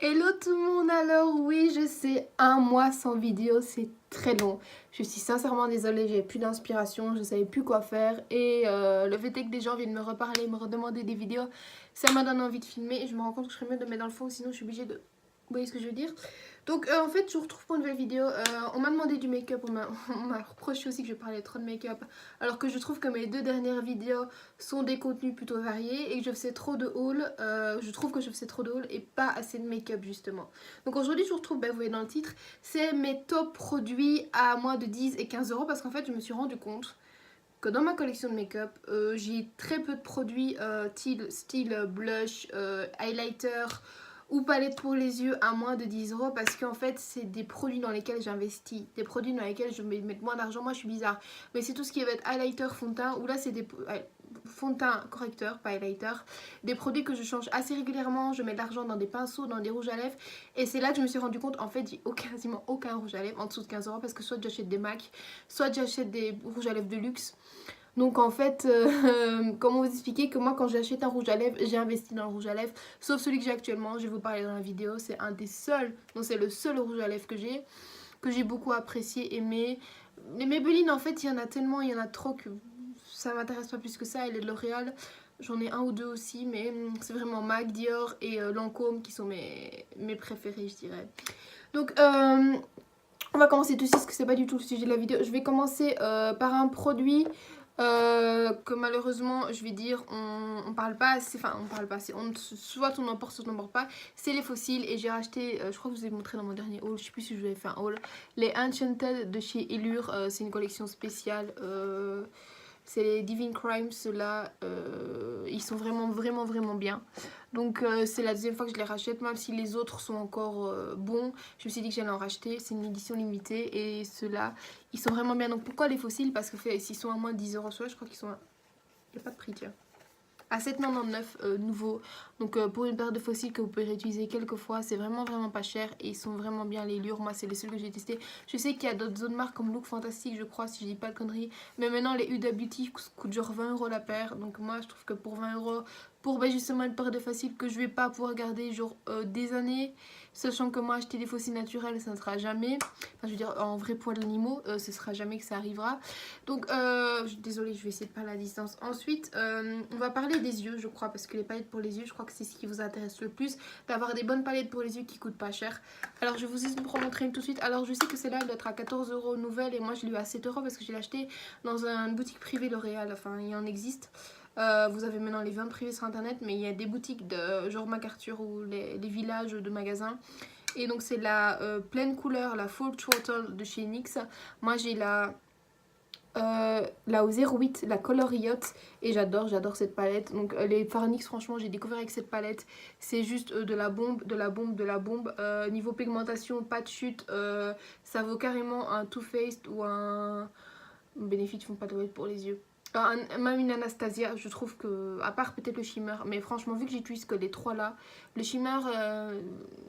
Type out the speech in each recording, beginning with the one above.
Hello tout le monde, alors oui je sais, un mois sans vidéo c'est très long. Je suis sincèrement désolée, j'avais plus d'inspiration, je savais plus quoi faire et le fait est que des gens viennent me reparler, me redemander des vidéos, ça m'a donné envie de filmer et je me rends compte que je serais mieux de mettre dans le fond sinon je suis obligée de... Vous voyez ce que je veux dire? Donc en fait je vous retrouve pour une nouvelle vidéo. On m'a demandé du make-up, on m'a reproché aussi que je parlais trop de make-up alors que je trouve que mes deux dernières vidéos sont des contenus plutôt variés et que je faisais trop de haul. Je trouve que je faisais trop de haul et pas assez de make-up justement. Donc aujourd'hui je vous retrouve, vous voyez dans le titre, c'est mes top produits à moins de 10 et 15 euros parce qu'en fait je me suis rendu compte que dans ma collection de make-up, j'ai très peu de produits style blush, highlighter ou palette pour les yeux à moins de 10 euros parce qu'en fait c'est des produits dans lesquels j'investis, des produits dans lesquels je vais mettre moins d'argent. Moi je suis bizarre, mais c'est tout ce qui va être highlighter, fond de teint, ou là c'est des fond de teint correcteur, pas highlighter, des produits que je change assez régulièrement. Je mets de l'argent dans des pinceaux, dans des rouges à lèvres et c'est là que je me suis rendu compte en fait j'ai quasiment aucun rouge à lèvres en dessous de 15 euros parce que soit j'achète des MAC, soit j'achète des rouges à lèvres de luxe. Donc en fait, comment vous expliquer que moi quand j'achète un rouge à lèvres, j'ai investi dans le rouge à lèvres, sauf celui que j'ai actuellement, je vais vous parler dans la vidéo, c'est un des seuls, donc c'est le seul rouge à lèvres que j'ai beaucoup apprécié, aimé. Les Maybelline en fait, il y en a tellement, il y en a trop que ça m'intéresse pas plus que ça, et les L'Oréal, j'en ai un ou deux aussi, mais c'est vraiment MAC, Dior et Lancôme qui sont mes préférés je dirais. Donc on va commencer tout de suite parce que c'est pas du tout le sujet de la vidéo. Je vais commencer par un produit que malheureusement je vais dire on parle pas assez, enfin on parle pas assez, soit on en porte soit on n'en porte pas. C'est les fossiles et j'ai racheté, je crois que je vous ai montré dans mon dernier haul, je sais plus si je vous avais fait un haul, les Enchanted de chez Allure. C'est une collection spéciale. C'est les Divine Crimes, ceux-là, ils sont vraiment bien. Donc c'est la deuxième fois que je les rachète, même si les autres sont encore bons. Je me suis dit que j'allais en racheter, c'est une édition limitée et ceux-là, ils sont vraiment bien. Donc pourquoi les fossiles? Parce que s'ils sont à moins de 10 euros, je crois qu'ils sont à... Il n'y a pas de prix, tiens. À 7,99 nouveau. Donc pour une paire de fossiles que vous pouvez réutiliser quelques fois, c'est vraiment pas cher et ils sont vraiment bien. Les Lure, moi c'est les seuls que j'ai testés. Je sais qu'il y a d'autres autres marques comme Look Fantastic, je crois, si je dis pas de conneries, mais maintenant les Huda Beauty coûtent genre 20 euros la paire. Donc moi je trouve que pour 20 euros, pour justement une paire de fossiles que je vais pas pouvoir garder genre des années, sachant que moi acheter des fossiles naturels ça ne sera jamais, enfin je veux dire en vrai poils d'animaux, ce sera jamais que ça arrivera. Donc désolée, je vais essayer de parler à distance. Ensuite on va parler des yeux je crois, parce que les palettes pour les yeux je crois que c'est ce qui vous intéresse le plus, d'avoir des bonnes palettes pour les yeux qui coûtent pas cher. Alors je vais vous en montrer une tout de suite. Alors je sais que celle-là elle doit être à 14 euros nouvelle et moi je l'ai eu à 7 euros parce que je l'ai acheté dans une boutique privée L'Oréal, enfin il en existe. Vous avez maintenant les ventes privées sur internet, mais il y a des boutiques de genre MacArthur ou les villages de magasins. Et donc c'est la pleine couleur, la Full Throttle de chez NYX. Moi j'ai la au 08, la Color Yacht, et j'adore cette palette. Donc les Farnix franchement j'ai découvert avec cette palette, c'est juste de la bombe. Niveau pigmentation, pas de chute, ça vaut carrément un Too Faced ou un Benefit, font pas de pour les yeux. Même une Anastasia, je trouve que, à part peut-être le shimmer, mais franchement, vu que j'utilise que les trois là, le shimmer,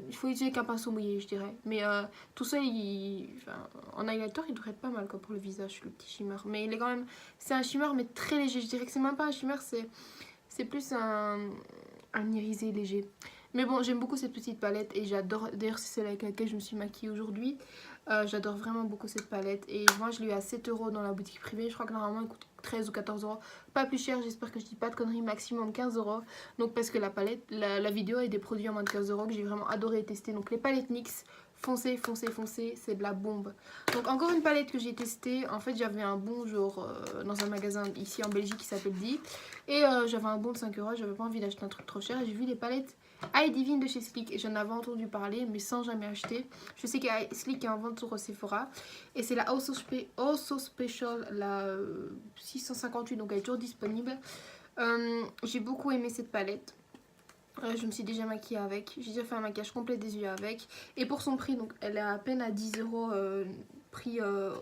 il faut utiliser qu'un pinceau mouillé, je dirais. Mais tout ça, enfin, en highlighter, il devrait être pas mal quoi, pour le visage, le petit shimmer. Mais il est quand même, c'est un shimmer, mais très léger. Je dirais que c'est même pas un shimmer, c'est plus un irisé léger. Mais bon, j'aime beaucoup cette petite palette et j'adore. D'ailleurs, c'est celle avec laquelle je me suis maquillée aujourd'hui. J'adore vraiment beaucoup cette palette. Et moi, je l'ai eu à 7 euros dans la boutique privée. Je crois que normalement, elle coûte 13 ou 14 euros. Pas plus cher, j'espère que je dis pas de conneries. Maximum 15 euros. Donc, parce que la palette, la vidéo est des produits en moins de 15 euros que j'ai vraiment adoré tester. Donc, les palettes NYX, foncez, c'est de la bombe. Donc, encore une palette que j'ai testée. En fait, j'avais un bon genre dans un magasin ici en Belgique qui s'appelle Di. Et j'avais un bon de 5 euros. J'avais pas envie d'acheter un truc trop cher. Et j'ai vu les palettes Eye Divine de chez Sleek et j'en avais entendu parler mais sans jamais acheter. Je sais qu'il y a Sleek est en vente sur Sephora et c'est la Also Special, la 658, donc elle est toujours disponible. J'ai beaucoup aimé cette palette. Je me suis déjà maquillée avec, j'ai déjà fait un maquillage complet des yeux avec, et pour son prix, donc elle est à peine à 10 euros prix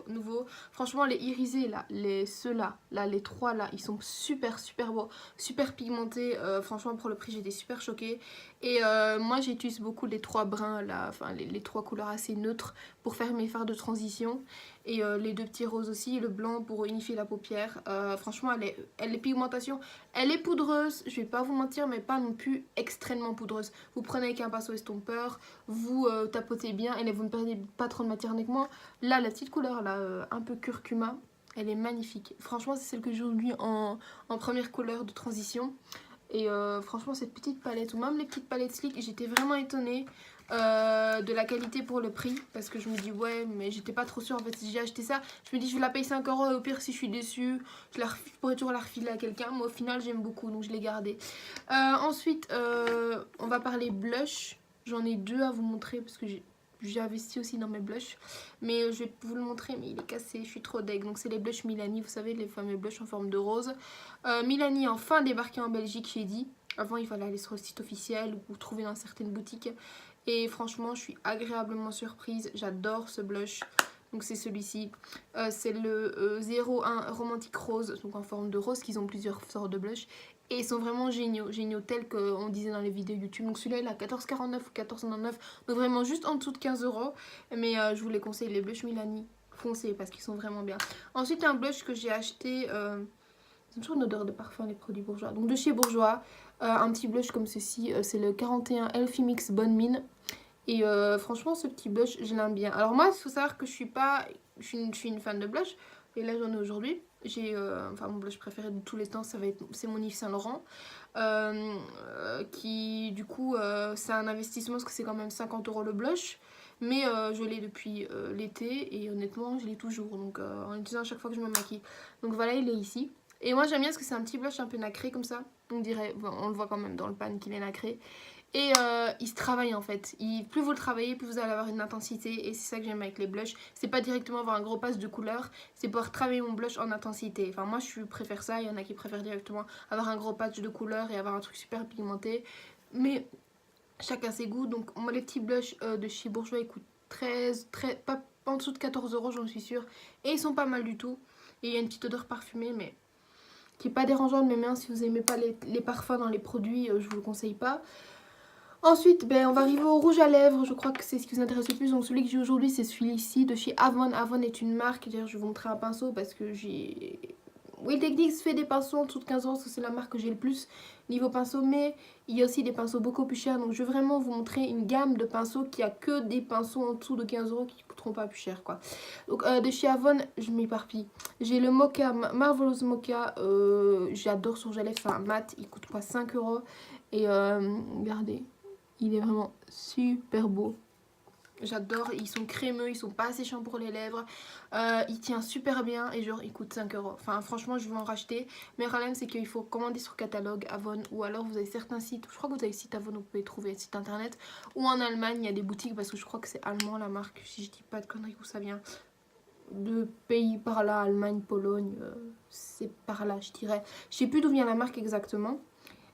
nouveau. Franchement les irisés là, ceux-là, là les trois là, ils sont super beaux, super pigmentés. Franchement pour le prix j'étais super choquée. Et moi j'utilise beaucoup les trois brins là, enfin les trois couleurs assez neutres pour faire mes fards de transition. Et les deux petits roses aussi, le blanc pour unifier la paupière. Franchement elle est pigmentation, elle est poudreuse, je vais pas vous mentir, mais pas non plus extrêmement poudreuse. Vous prenez avec un pinceau estompeur, vous tapotez bien et là, vous ne perdez pas trop de matière avec moi. Là la petite couleur là, un peu curcuma, elle est magnifique. Franchement c'est celle que j'ai aujourd'hui en première couleur de transition. Et franchement cette petite palette, ou même les petites palettes Sleek, j'étais vraiment étonnée de la qualité pour le prix. Parce que je me dis ouais, mais j'étais pas trop sûre. En fait si j'ai acheté ça, je me dis je vais la payer 5 euros et au pire si je suis déçue, je pourrais toujours la refiler à quelqu'un. Mais au final j'aime beaucoup donc je l'ai gardée. Ensuite on va parler blush. J'en ai deux à vous montrer parce que j'ai investi aussi dans mes blushs, mais je vais vous le montrer, mais il est cassé, je suis trop deg. Donc c'est les blushs Milani, vous savez, les fameux blushs en forme de rose. Milani enfin débarqué en Belgique chez Di. Avant il fallait aller sur le site officiel ou trouver dans certaines boutiques. Et franchement je suis agréablement surprise, j'adore ce blush. Donc c'est celui-ci, c'est le 01 Romantique Rose, donc en forme de rose, qu'ils ont plusieurs sortes de blush. Et ils sont vraiment géniaux tels qu'on disait dans les vidéos YouTube. Donc celui-là il a 14,49 ou 14,99, donc vraiment juste en dessous de 15 euros. Mais je vous les conseille, les blushs Milani, foncez parce qu'ils sont vraiment bien. Ensuite un blush que j'ai acheté, ils ont toujours une odeur de parfum les produits Bourjois. Donc de chez Bourjois, un petit blush comme ceci, c'est le 41 Elfie Mix Bonne Mine. Et franchement ce petit blush je l'aime bien. Alors moi il faut savoir que je suis une fan de blush. Et là j'en ai aujourd'hui. J'ai enfin mon blush préféré de tous les temps, c'est mon Yves Saint Laurent. Qui du coup c'est un investissement parce que c'est quand même 50 euros le blush. Mais je l'ai depuis l'été et honnêtement je l'ai toujours. Donc en l'utilisant à chaque fois que je me maquille. Donc voilà, il est ici. Et moi j'aime bien parce que c'est un petit blush un peu nacré comme ça. On dirait, bon, on le voit quand même dans le pan qu'il est nacré. Et il se travaille en fait. Plus vous le travaillez, plus vous allez avoir une intensité. Et c'est ça que j'aime avec les blushs. C'est pas directement avoir un gros pass de couleur, c'est pouvoir travailler mon blush en intensité. Enfin moi je préfère ça, il y en a qui préfèrent directement avoir un gros patch de couleur et avoir un truc super pigmenté. Mais chacun ses goûts. Donc moi les petits blushs de chez Bourjois ils coûtent pas en dessous de 14 euros j'en suis sûre. Et ils sont pas mal du tout. Et il y a une petite odeur parfumée mais qui est pas dérangeante. Mais bien si vous aimez pas les parfums dans les produits, je vous le conseille pas. Ensuite, on va arriver au rouge à lèvres. Je crois que c'est ce qui vous intéresse le plus. Donc celui que j'ai aujourd'hui, c'est celui-ci de chez Avon. Avon est une marque. D'ailleurs, je vais vous montrer un pinceau parce que j'ai... Will Techniques fait des pinceaux en dessous de 15 euros parce que c'est la marque que j'ai le plus niveau pinceau. Mais il y a aussi des pinceaux beaucoup plus chers. Donc je vais vraiment vous montrer une gamme de pinceaux qui a que des pinceaux en dessous de 15 euros qui ne coûteront pas plus cher, quoi. Donc de chez Avon, je m'éparpille. J'ai le Mocha, Marvelous Mocha. J'adore sur rouge à lèvres. C'est un mat. Il coûte pas 5 euros. Et regardez. Il est vraiment super beau. J'adore, ils sont crémeux, ils sont pas assez chiants pour les lèvres. Il tient super bien et genre il coûte 5 euros. Enfin franchement je vais en racheter. Mais le problème c'est qu'il faut commander sur catalogue Avon. Ou alors vous avez certains sites, je crois que vous avez le site Avon, vous pouvez trouver le site internet. Ou en Allemagne il y a des boutiques parce que je crois que c'est allemand la marque. Si je dis pas de conneries où ça vient. De pays par là, Allemagne, Pologne, c'est par là je dirais. Je sais plus d'où vient la marque exactement.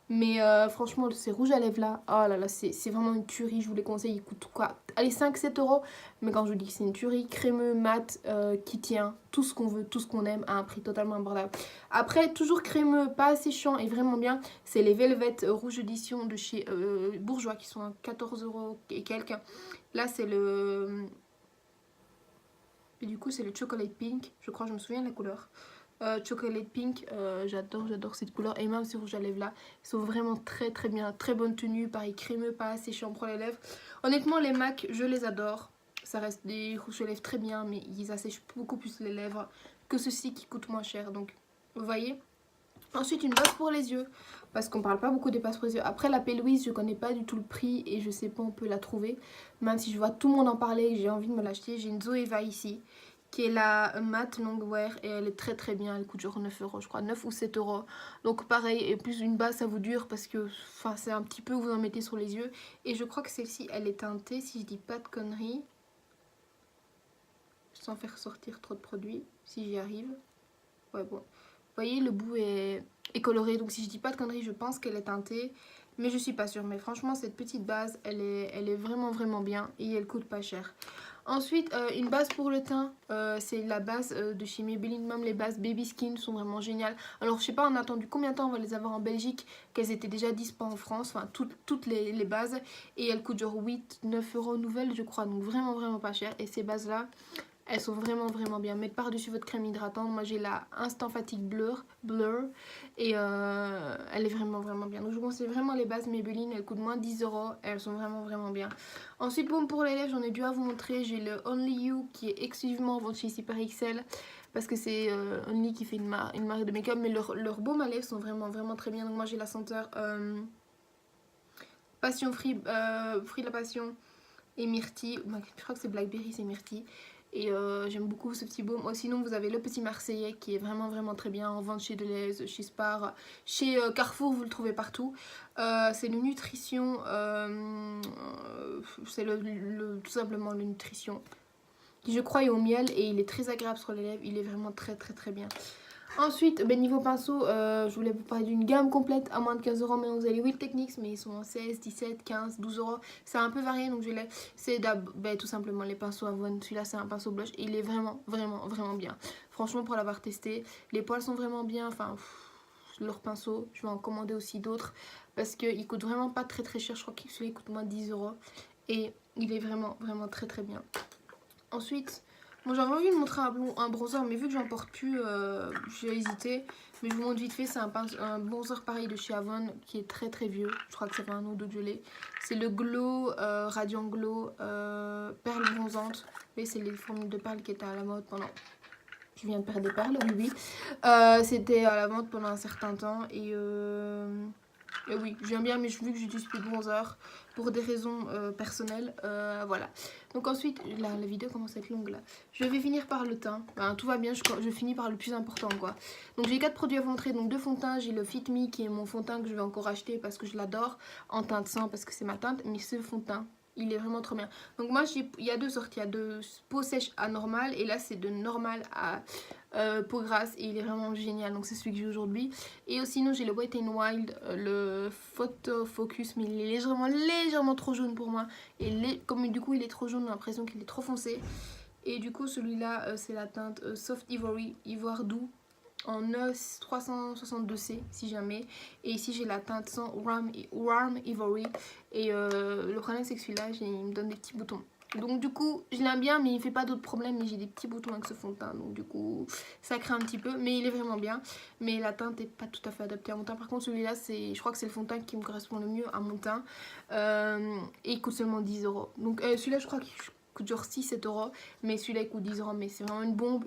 Mais franchement, ces rouges à lèvres là, oh là là, c'est vraiment une tuerie. Je vous les conseille, ils coûtent quoi? Allez, 5-7 euros. Mais quand je vous dis que c'est une tuerie, crémeux, mat, qui tient, tout ce qu'on veut, tout ce qu'on aime, à un prix totalement abordable. Après, toujours crémeux, pas assez chiant et vraiment bien, c'est les Velvet rouge édition de chez Bourjois qui sont à 14 euros et quelques. Là, c'est le... Et du coup, c'est le Chocolate Pink. Je crois, je me souviens de la couleur. Chocolate Pink, j'adore cette couleur. Et même ces rouges à lèvres là, ils sont vraiment très bien, très bonne tenue. Pareil, crémeux, pas assez chiant pour les lèvres. Honnêtement, les MAC, je les adore. Ça reste des rouges à lèvres très bien, mais ils assèchent beaucoup plus les lèvres que ceux-ci qui coûtent moins cher. Donc, vous voyez. Ensuite, une base pour les yeux, parce qu'on parle pas beaucoup des bases pour les yeux. Après, la P. Louise, je connais pas du tout le prix et je sais pas où on peut la trouver. Même si je vois tout le monde en parler et que j'ai envie de me l'acheter, j'ai une Zoeva ici, qui est la matte longwear et elle est très bien. Elle coûte genre 9 euros, je crois, 9 ou 7 euros. Donc pareil, et plus une base, ça vous dure parce que c'est un petit peu, vous en mettez sur les yeux. Et je crois que celle-ci, elle est teintée, si je dis pas de conneries. Sans faire sortir trop de produits, si j'y arrive. Ouais, bon. Vous voyez, le bout est coloré, donc si je dis pas de conneries, je pense qu'elle est teintée. Mais je suis pas sûre. Mais franchement, cette petite base, elle est vraiment bien et elle coûte pas cher. Ensuite, une base pour le teint, c'est la base de chez Maybelline. Même les bases Baby Skin sont vraiment géniales. Alors, je sais pas, on a attendu combien de temps on va les avoir en Belgique, qu'elles étaient déjà dispo en France, enfin, toutes les bases. Et elles coûtent genre 8-9 € nouvelles, je crois. Donc, vraiment, vraiment pas cher. Et ces bases-là, elles sont vraiment, vraiment bien. Mettre par-dessus votre crème hydratante. Moi, j'ai la Instant Fatigue Blur. Et elle est vraiment, vraiment bien. Donc, je vous conseille vraiment les bases Maybelline. Elles coûtent moins de 10 €. Elles sont vraiment, vraiment bien. Ensuite, bon, pour les lèvres, j'en ai dû à vous montrer. J'ai le Only You qui est exclusivement vendu chez Super XL. Parce que c'est Only qui fait une marque de make-up. Mais leurs baumes à lèvres sont vraiment, vraiment très bien. Donc, moi, j'ai la senteur Passion Free, Free de la Passion et Myrtille. Je crois que c'est Blackberry, c'est Myrtille. Et j'aime beaucoup ce petit baume. Sinon, vous avez le petit Marseillais qui est vraiment, vraiment très bien. En vente chez Deleuze, chez Spar, chez Carrefour, vous le trouvez partout. C'est le Nutrition. C'est tout simplement le Nutrition. Qui, je crois, est au miel et il est très agréable sur les lèvres. Il est vraiment très, très, très bien. Ensuite, niveau pinceau, je voulais vous parler d'une gamme complète à moins de 15 €. Maintenant, vous avez les Wheel Techniques, mais ils sont en 16, 17, 15, 12 €. C'est un peu varié, donc je les. C'est tout simplement les pinceaux Avon. Celui-là, c'est un pinceau blush. Et il est vraiment, vraiment, vraiment bien. Franchement, pour l'avoir testé, les poils sont vraiment bien. Enfin, leurs pinceaux, je vais en commander aussi d'autres. Parce qu'ils coûtent vraiment pas très, très cher. Je crois que celui-là, il coûte moins de 10 €. Et il est vraiment, vraiment très, très bien. Ensuite. Bon, j'avais envie de montrer un bronzer, mais vu que j'en porte plus, j'ai hésité. Mais je vous montre vite fait, c'est un bronzer pareil de chez Avon qui est très très vieux. Je crois que ça fait un an ou deux que je l'ai. C'est le Glow, Radiant Glow, perles bronzantes. Et c'est les formules de perles qui étaient à la mode pendant... Je viens de perdre des perles, oui. C'était à la mode pendant un certain temps et oui, j'aime bien, mais vu que j'utilise plus de bronzer pour des raisons personnelles, voilà. Donc ensuite, la vidéo commence à être longue là. Je vais finir par le teint. Ben, tout va bien, je finis par le plus important quoi. Donc j'ai 4 produits à vous montrer, donc 2 fonds de teint. J'ai le Fit Me qui est mon fond de teint que je vais encore acheter parce que je l'adore. En teinte 100 parce que c'est ma teinte, mais ce fond de teint, il est vraiment trop bien. Donc moi, il y a deux sortes. Il y a de peau sèche à normal et là c'est de normal à peau grasse et il est vraiment génial. Donc c'est celui que j'ai aujourd'hui. Et sinon j'ai le Wet n Wild, le Photo Focus, mais il est légèrement trop jaune pour moi. Et comme du coup il est trop jaune, j'ai l'impression qu'il est trop foncé. Et du coup celui-là c'est la teinte Soft Ivory, ivoire doux, en 362C si jamais. Et ici j'ai la teinte sans Warm Ivory. Et le problème c'est que celui-là il me donne des petits boutons. Donc du coup je l'aime bien, mais il ne fait pas d'autres problèmes. Mais j'ai des petits boutons avec ce fond de teint, donc du coup ça craint un petit peu. Mais il est vraiment bien. Mais la teinte n'est pas tout à fait adaptée à mon teint. Par contre celui-là, je crois que c'est le fond de teint qui me correspond le mieux à mon teint. Et il coûte seulement 10 €. Donc celui-là je crois qu'il coûte genre 6-7 €, mais celui-là il coûte 10 €. Mais c'est vraiment une bombe.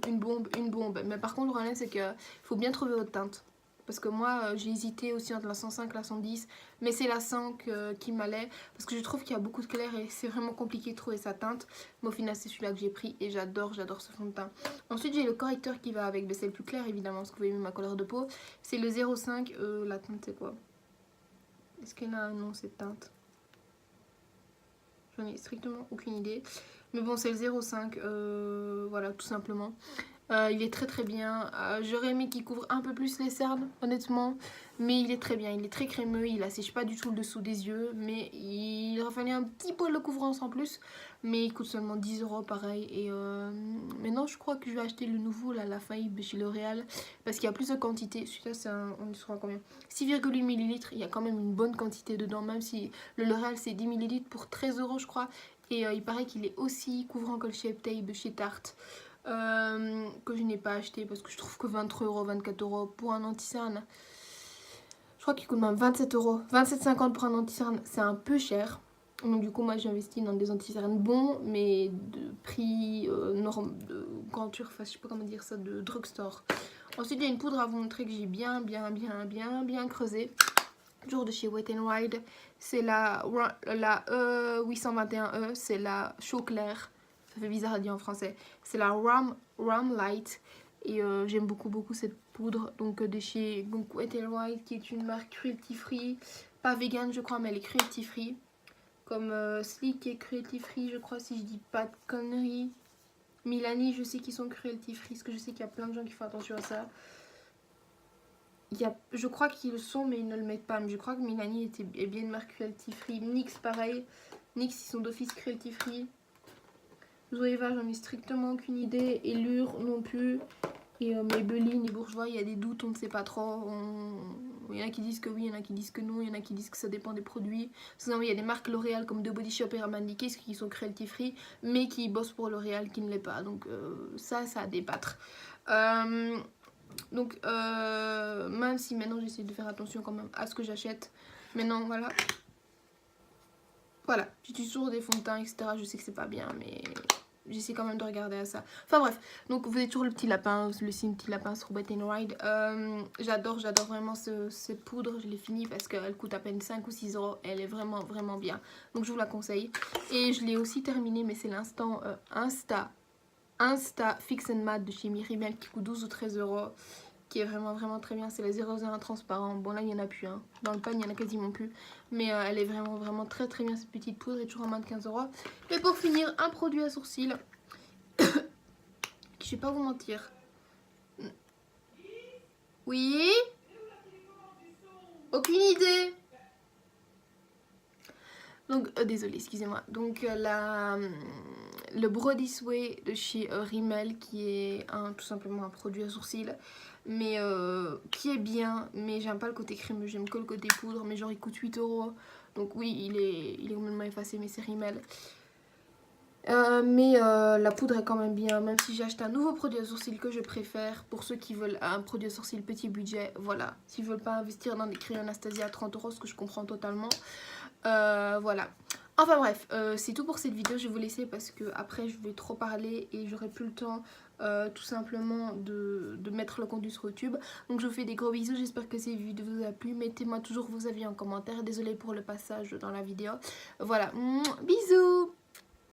Mais par contre le problème c'est qu'il faut bien trouver votre teinte. Parce que moi j'ai hésité aussi entre la 105 et la 110, mais c'est la 5 qui m'allait. Parce que je trouve qu'il y a beaucoup de clair et c'est vraiment compliqué de trouver sa teinte. Mais au final c'est celui-là que j'ai pris et j'adore ce fond de teint. Ensuite j'ai le correcteur qui va avec, mais c'est le plus clair évidemment parce que vous voyez ma couleur de peau. C'est le 05, la teinte c'est quoi? Est-ce qu'elle a un nom cette teinte? J'en ai strictement aucune idée. Mais bon, c'est le 05, voilà, tout simplement. Il est très très bien. J'aurais aimé qu'il couvre un peu plus les cernes, honnêtement. Mais il est très bien, il est très crémeux, il assèche pas du tout le dessous des yeux. Mais il aurait fallu un petit poil de couvrance en plus. Mais il coûte seulement 10 € pareil. Et maintenant, je crois que je vais acheter le nouveau, là, la Faïb chez L'Oréal. Parce qu'il y a plus de quantité. Celui-là, c'est on y sera combien? 6,8 ml. Il y a quand même une bonne quantité dedans. Même si le L'Oréal, c'est 10 ml pour 13 € je crois. Et il paraît qu'il est aussi couvrant que le Shape Tape chez Tarte. Que je n'ai pas acheté parce que je trouve que 23 €, 24 € pour un anti-cerne, je crois qu'il coûte même 27 €, 27,50 pour un anti-cerne, c'est un peu cher. Donc du coup moi j'ai investi dans des anti-cernes bons, mais de prix de grande surface, je sais pas comment dire ça, de drugstore. Ensuite il y a une poudre à vous montrer que j'ai bien creusé, toujours de chez Wet n Wild. C'est la E821E, c'est la chaud clair. Ça fait bizarre à dire en français. C'est la Rum Light. Et j'aime beaucoup cette poudre. Donc de chez Wet n Wild, qui est une marque cruelty free. Pas vegan je crois, mais elle est cruelty free. Comme Sleek est cruelty free je crois, si je dis pas de conneries. Milani je sais qu'ils sont cruelty free, parce que je sais qu'il y a plein de gens qui font attention à ça. Je crois qu'ils le sont mais ils ne le mettent pas. Mais je crois que Milani est bien une marque cruelty free. NYX pareil. NYX ils sont d'office cruelty free. Zoeva, j'en ai strictement aucune idée. Élure non plus. Et Maybelline et Bourgeois, il y a des doutes, on ne sait pas trop. Il y en a qui disent que oui, il y en a qui disent que non, il y en a qui disent que ça dépend des produits. Sinon, il y a des marques L'Oréal comme The Body Shop et Urban Decay qui sont cruelty free, mais qui bossent pour L'Oréal qui ne l'est pas. Donc ça a à débattre. Même si maintenant j'essaie de faire attention quand même à ce que j'achète. Maintenant, voilà. Voilà, j'utilise toujours des fonds de teint, etc. Je sais que c'est pas bien, mais j'essaie quand même de regarder à ça. Enfin bref, donc vous avez toujours le petit lapin, le signe petit lapin sur Wet n Wild. J'adore vraiment cette poudre. Je l'ai finie parce qu'elle coûte à peine 5 ou 6 euros. Elle est vraiment bien. Donc je vous la conseille. Et je l'ai aussi terminée, mais c'est l'instant Insta Fix and Matte de chez Rimmel qui coûte 12 ou 13 euros. Qui est vraiment très bien. C'est la 001 transparent. Bon là il n'y en a plus. Hein. Dans le pan il n'y en a quasiment plus. Mais elle est vraiment très bien cette petite poudre. Et toujours en moins de 15 euros. Et pour finir, un produit à sourcils. Je vais pas vous mentir. Oui? Aucune idée. Donc, désolée, excusez-moi. Donc, le Brow This Way de chez Rimmel, qui est tout simplement un produit à sourcils, mais qui est bien, mais j'aime pas le côté crémeux, j'aime que le côté poudre, mais genre il coûte 8 euros. Donc oui, il est complètement effacé, mais c'est Rimmel. La poudre est quand même bien, même si j'ai acheté un nouveau produit à sourcils que je préfère pour ceux qui veulent un produit à sourcils petit budget, voilà. S'ils veulent pas investir dans des crayons Anastasia à 30 euros, ce que je comprends totalement. Voilà. Enfin bref, c'est tout pour cette vidéo. Je vais vous laisser parce que après je vais trop parler et j'aurai plus le temps tout simplement de mettre le contenu sur YouTube. Donc je vous fais des gros bisous. J'espère que cette vidéo vous a plu. Mettez-moi toujours vos avis en commentaire. Désolée pour le passage dans la vidéo. Voilà. Bisous.